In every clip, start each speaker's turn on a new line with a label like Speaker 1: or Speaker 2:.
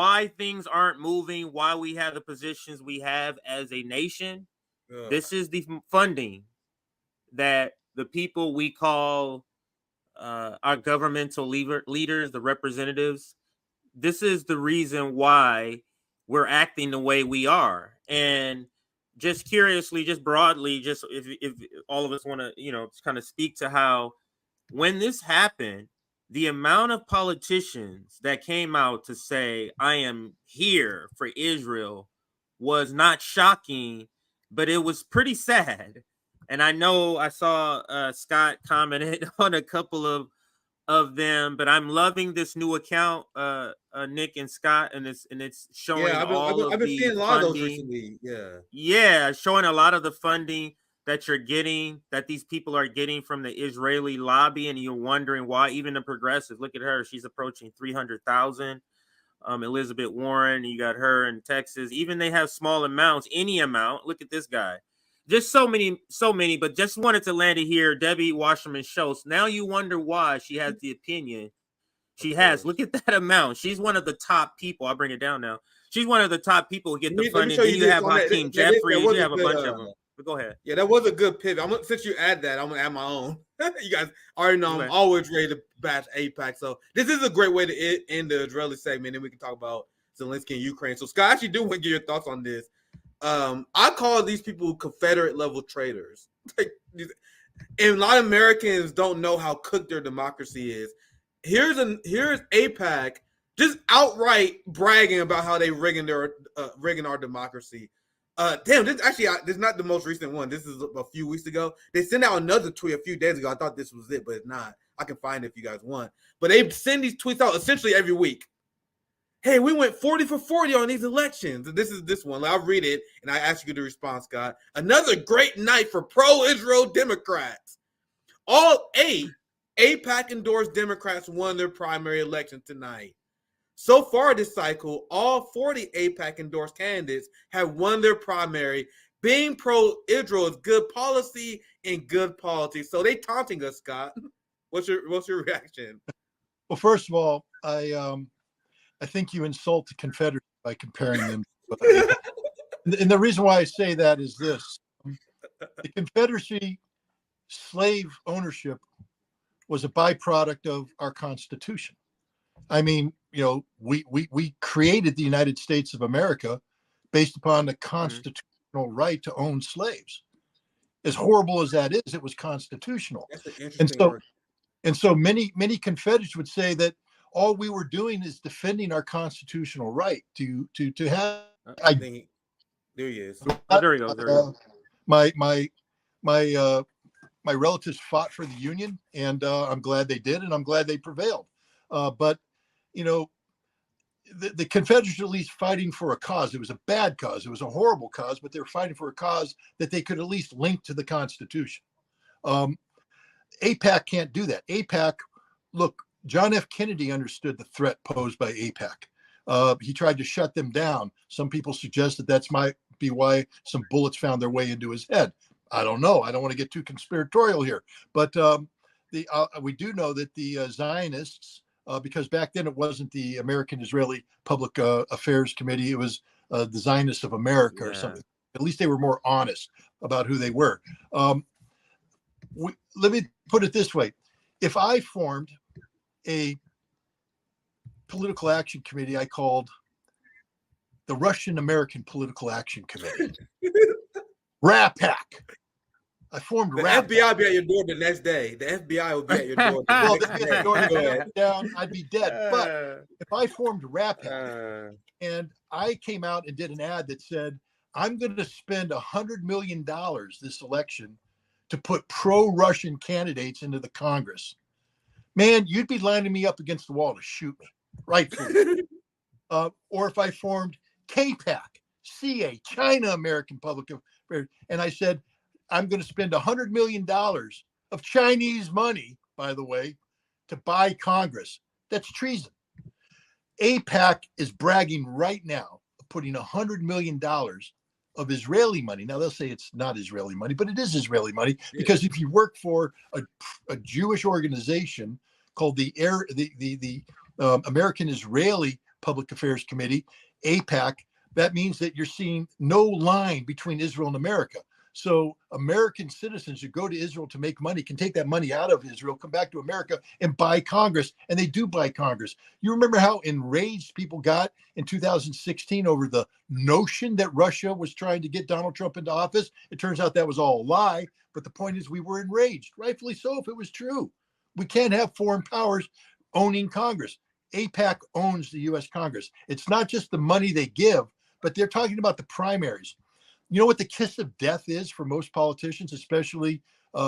Speaker 1: why things aren't moving, why we have the positions we have as a nation. This is the funding that the people we call our governmental leaders, the representatives. This is the reason why we're acting the way we are. And just curiously, just broadly, just if all of us want to, kind of speak to how when this happened, the amount of politicians that came out to say, I am here for Israel was not shocking, but it was pretty sad. And I know I saw Scott commented on a couple of them, but I'm loving this new account, Nick and Scott, and it's showing
Speaker 2: I've been seeing a lot of those recently.
Speaker 1: Yeah, showing a lot of the funding that you're getting, that these people are getting from the Israeli lobby, and you're wondering why. Even the progressive, look at her, she's approaching 300,000. Elizabeth Warren, you got her in Texas. Even they have small amounts, any amount. Look at this guy. Just so many, but just wanted to land it here. Debbie Wasserman Schultz. Now you wonder why she has the opinion she has. Look at that amount. She's one of the top people. I'll bring it down now. She's one of the top people who get the funding. Then you have Hakeem Jeffries. You have a bunch of them. But go ahead.
Speaker 2: Yeah, that was a good pivot. Since you add that, I'm gonna add my own. You guys already know I'm always ready to bash AIPAC. So this is a great way to end the Israeli segment, and we can talk about Zelensky and Ukraine. So Scott, I actually do want to get your thoughts on this. I call these people Confederate level traitors. And a lot of Americans don't know how cooked their democracy is. Here's AIPAC just outright bragging about how they rigging our democracy. This is not the most recent one. This is a few weeks ago. They sent out another tweet a few days ago. I thought this was it, but it's not. I can find it if you guys want. But they send these tweets out essentially every week. Hey, we went 40 for 40 on these elections. And this is this one. I'll read it, and I ask you to respond, Scott. Another great night for pro-Israel Democrats. All 8 AIPAC-endorsed Democrats won their primary election tonight. So far this cycle, all 40 AIPAC-endorsed candidates have won their primary. Being pro-Israel is good policy and good politics. So they taunting us, Scott. What's your reaction?
Speaker 3: Well, first of all, I think you insult the Confederacy by comparing them. And the reason why I say that is this. The Confederacy slave ownership was a byproduct of our Constitution. I mean, we created the United States of America based upon the constitutional right to own slaves. As horrible as that is, it was constitutional. And so many Confederates would say that all we were doing is defending our constitutional right to have.
Speaker 2: There he is.
Speaker 1: There he goes.
Speaker 3: My relatives fought for the Union, and I'm glad they did, and I'm glad they prevailed. But the Confederates were at least fighting for a cause. It was a bad cause. It was a horrible cause, but they were fighting for a cause that they could at least link to the Constitution. AIPAC can't do that. AIPAC, look, John F. Kennedy understood the threat posed by AIPAC. He tried to shut them down. Some people suggest that that's might be why some bullets found their way into his head. I don't know. I don't want to get too conspiratorial here, but we do know that the Zionists, because back then it wasn't the American-Israeli Public Affairs Committee, it was the Zionists of America or something. At least they were more honest about who they were. Let me put it this way. If I formed a political action committee I called the Russian American Political Action Committee, RAPAC. I formed
Speaker 2: the FBI will be at your door the next day. The FBI will be at your door.
Speaker 3: Well, I'd be dead. But if I formed RAPAC and I came out and did an ad that said, I'm going to spend $100 million this election to put pro-Russian candidates into the Congress, man, you'd be lining me up against the wall to shoot me, rightfully. Or if I formed CAPAC, CA, China American Public Affairs, and I said, I'm going to spend $100 million of Chinese money, by the way, to buy Congress. That's treason. AIPAC is bragging right now, putting $100 million of Israeli money. Now they'll say it's not Israeli money, but it is Israeli money because if you work for a Jewish organization called the American Israeli Public Affairs Committee, AIPAC, that means that you're seeing no line between Israel and America. So American citizens who go to Israel to make money can take that money out of Israel, come back to America and buy Congress. And they do buy Congress. You remember how enraged people got in 2016 over the notion that Russia was trying to get Donald Trump into office? It turns out that was all a lie. But the point is, we were enraged, rightfully so, if it was true. We can't have foreign powers owning Congress. AIPAC owns the U.S. Congress. It's not just the money they give, but they're talking about the primaries. You know what the kiss of death is for most politicians, especially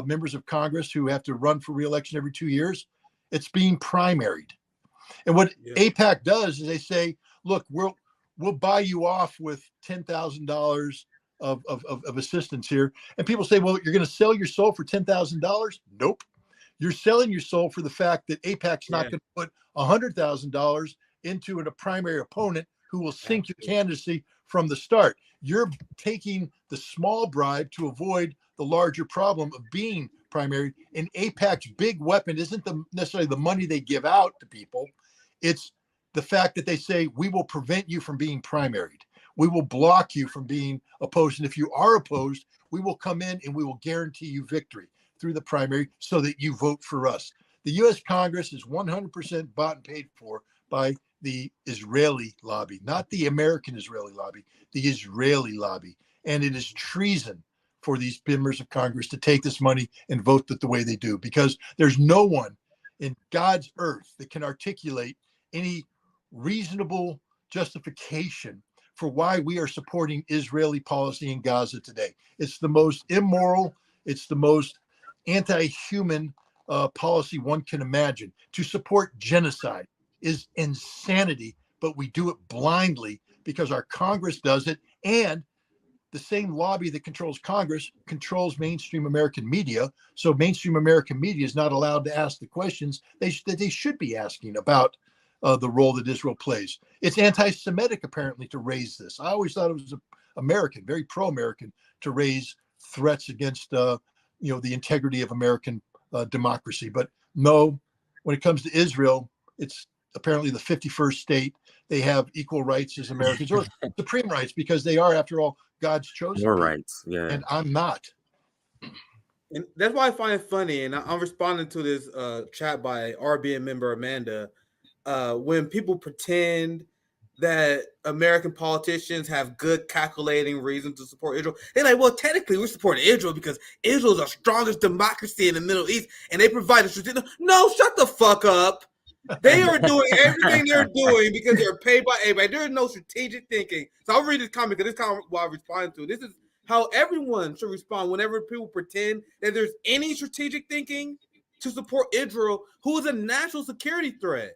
Speaker 3: members of Congress who have to run for re-election every 2 years? It's being primaried. And what AIPAC does is they say, look, we'll buy you off with $10,000 of assistance here. And people say, well, you're going to sell your soul for $10,000? Nope. You're selling your soul for the fact that AIPAC's not going to put $100,000 into a primary opponent who will sink your candidacy from the start. You're taking the small bribe to avoid the larger problem of being primary. And AIPAC's big weapon isn't necessarily the money they give out to people. It's the fact that they say, we will prevent you from being primaried. We will block you from being opposed. And if you are opposed, we will come in and we will guarantee you victory through the primary so that you vote for us. The U.S. Congress is 100% bought and paid for by the Israeli lobby, not the American Israeli lobby, the Israeli lobby. And it is treason for these members of Congress to take this money and vote the way they do, because there's no one in God's earth that can articulate any reasonable justification for why we are supporting Israeli policy in Gaza today. It's the most immoral, it's the most anti-human policy one can imagine. To support genocide is insanity, but we do it blindly because our Congress does it. And the same lobby that controls Congress controls mainstream American media. So mainstream American media is not allowed to ask the questions that they should be asking about the role that Israel plays. It's anti-Semitic, apparently, to raise this. I always thought it was American, very pro-American, to raise threats against the integrity of American democracy. But no, when it comes to Israel, it's apparently the 51st state. They have equal rights as Americans, or supreme rights, because they are, after all, God's chosen.
Speaker 1: Your rights, yeah.
Speaker 3: And I'm not.
Speaker 2: And that's why I find it funny. And I'm responding to this chat by RBN member Amanda. When people pretend that American politicians have good calculating reason to support Israel, they're like, well, technically we're supporting Israel because Israel is the strongest democracy in the Middle East and they provide a strategic. No, shut the fuck up. They are doing everything they're doing because they're paid by everybody. There is no strategic thinking. So I'll read this comment because this is kind of what I'm responding to. This is how everyone should respond whenever people pretend that there's any strategic thinking to support Israel, who is a national security threat.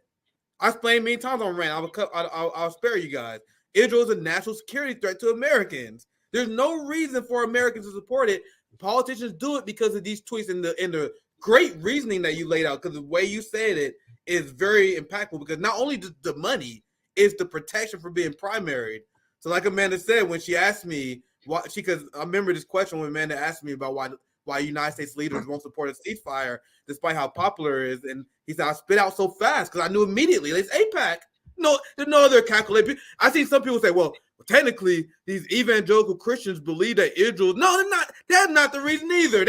Speaker 2: I explained many times on rant. I'll spare you guys. Israel is a national security threat to Americans. There's no reason for Americans to support it. Politicians do it because of these tweets and the great reasoning that you laid out. Because the way you said it is very impactful. Because not only the money is the protection for being primaried. So, like Amanda said, when she asked me why, because I remember this question when Amanda asked me about why United States leaders won't support a ceasefire despite how popular it is. And he said, I spit out so fast because I knew immediately. It's AIPAC. No, there's no other calculation. I see some people say, well, technically, these evangelical Christians believe that Israel. No, they're not. That's not the reason either.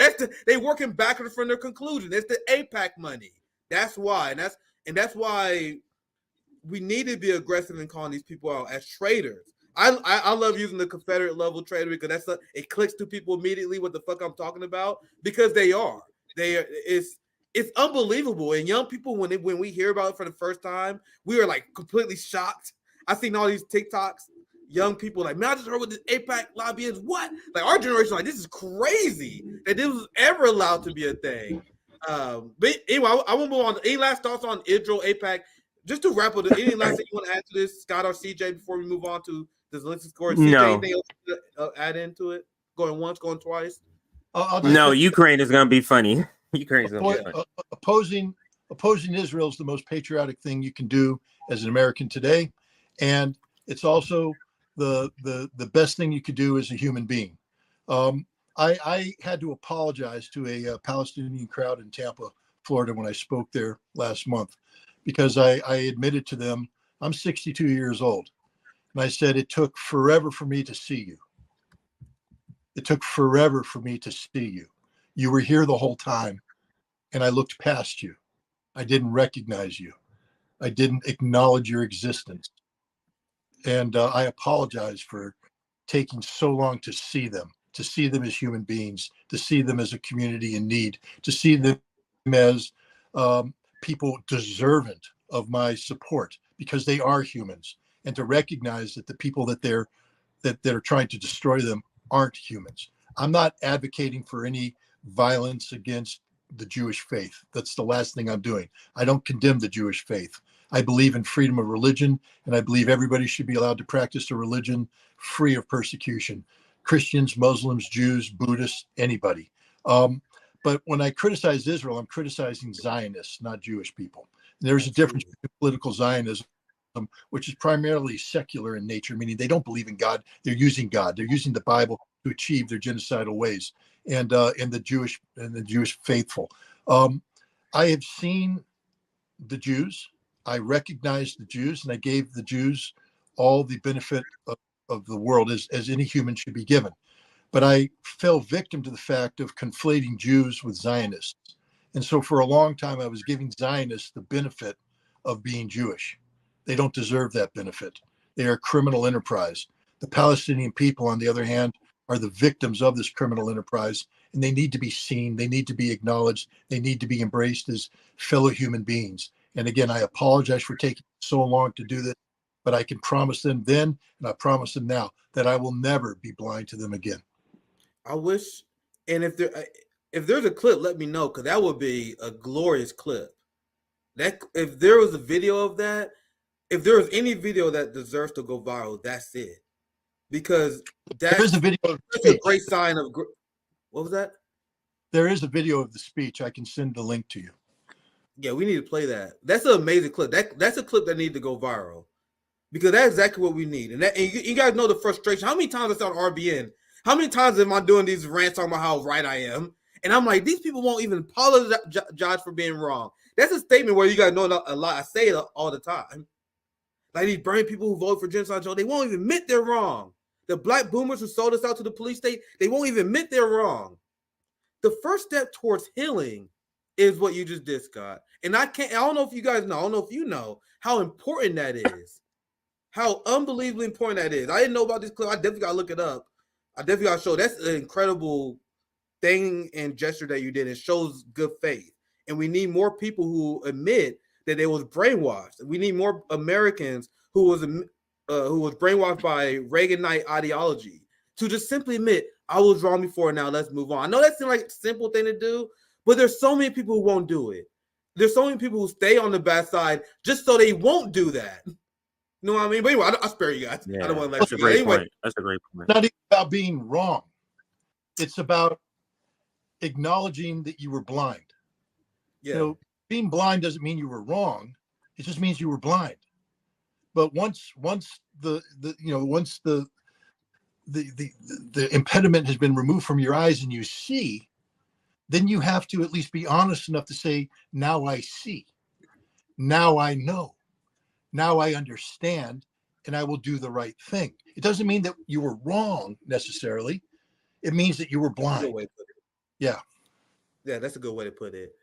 Speaker 2: They working backwards from their conclusion. It's the AIPAC money. That's why. And that's why we need to be aggressive in calling these people out as traitors. I love using the Confederate level traitor because it clicks to people immediately what the fuck I'm talking about, because they are. It's unbelievable. And young people, when we hear about it for the first time, we are like completely shocked. I've seen all these TikToks, young people like, man, I just heard what this AIPAC lobby is. What? Like our generation, like, this is crazy that this was ever allowed to be a thing. But anyway, I want to move on. Any last thoughts on Israel, AIPAC? Just to wrap up, any last thing you want to add to this, Scott or CJ, before we move on to the Zelensky score? CJ, anything else to add into it? Going once, going twice?
Speaker 1: No, Ukraine is going to be funny. Ukraine is going to be funny.
Speaker 3: Opposing Israel is the most patriotic thing you can do as an American today, and it's also the best thing you could do as a human being. I had to apologize to a Palestinian crowd in Tampa, Florida, when I spoke there last month, because I admitted to them I'm 62 years old. And I said, it took forever for me to see you. It took forever for me to see you. You were here the whole time, and I looked past you. I didn't recognize you. I didn't acknowledge your existence. And I apologize for taking so long to see them as human beings, to see them as a community in need, to see them as people deserving of my support, because they are humans, and to recognize that the people that are trying to destroy them aren't humans. I'm not advocating for any violence against the Jewish faith. That's the last thing I'm doing. I don't condemn the Jewish faith. I believe in freedom of religion, and I believe everybody should be allowed to practice a religion free of persecution. Christians, Muslims, Jews, Buddhists, anybody. But when I criticize Israel, I'm criticizing Zionists, not Jewish people. And there's a difference between political Zionism, which is primarily secular in nature, meaning they don't believe in God. They're using God. They're using the Bible to achieve their genocidal ways, and the Jewish faithful. I have seen the Jews. I recognize the Jews, and I gave the Jews all the benefit of the world as any human should be given. But I fell victim to the fact of conflating Jews with Zionists. And so for a long time, I was giving Zionists the benefit of being Jewish. They don't deserve that benefit. They are a criminal enterprise. The Palestinian people, on the other hand, are the victims of this criminal enterprise, and they need to be seen. They need to be acknowledged. They need to be embraced as fellow human beings. And again, I apologize for taking so long to do this, but I can promise them then, and I promise them now, that I will never be blind to them again.
Speaker 2: I wish, and if there's a clip, let me know, because that would be a glorious clip. That if there was a video of that, if there was any video that deserves to go viral, that's it. Because
Speaker 3: there's a video of the
Speaker 2: speech. A great sign of what was that?
Speaker 3: There is a video of the speech. I can send the link to you.
Speaker 2: Yeah, we need to play that. That's an amazing clip. That's a clip that needs to go viral, because that's exactly what we need. And you guys know the frustration. How many times it's on RBN? How many times am I doing these rants on how right I am? And I'm like, these people won't even apologize for being wrong. That's a statement where you guys know a lot. I say it all the time. Like these burning people who vote for genocide, they won't even admit they're wrong. The black boomers who sold us out to the police state, they won't even admit they're wrong. The first step towards healing is what you just did, Scott. And I don't know if you guys know, I don't know if you know how important that is. How unbelievably important that is. I didn't know about this clip. I definitely got to look it up. I definitely got to show. That's an incredible thing and gesture that you did. It shows good faith. And we need more people who admit that they was brainwashed. We need more Americans who was brainwashed by Reaganite ideology to just simply admit, I was wrong before, now let's move on. I know that seems like a simple thing to do, but there's so many people who won't do it. There's so many people who stay on the bad side just so they won't do that. You know what I mean? But anyway, I'll spare you guys.
Speaker 1: Yeah,
Speaker 2: I don't want to
Speaker 1: that's a great
Speaker 2: anyway.
Speaker 1: Point. That's a great point.
Speaker 3: It's not even about being wrong. It's about acknowledging that you were blind.
Speaker 2: Yeah.
Speaker 3: You know, being blind doesn't mean you were wrong. It just means you were blind. But once the impediment has been removed from your eyes and you see, then you have to at least be honest enough to say, now I see. Now I know. Now I understand, and I will do the right thing. It doesn't mean that you were wrong necessarily. It means that you were blind.
Speaker 2: That's a good way to put it.
Speaker 3: Yeah.
Speaker 2: Yeah, that's a good way to put it.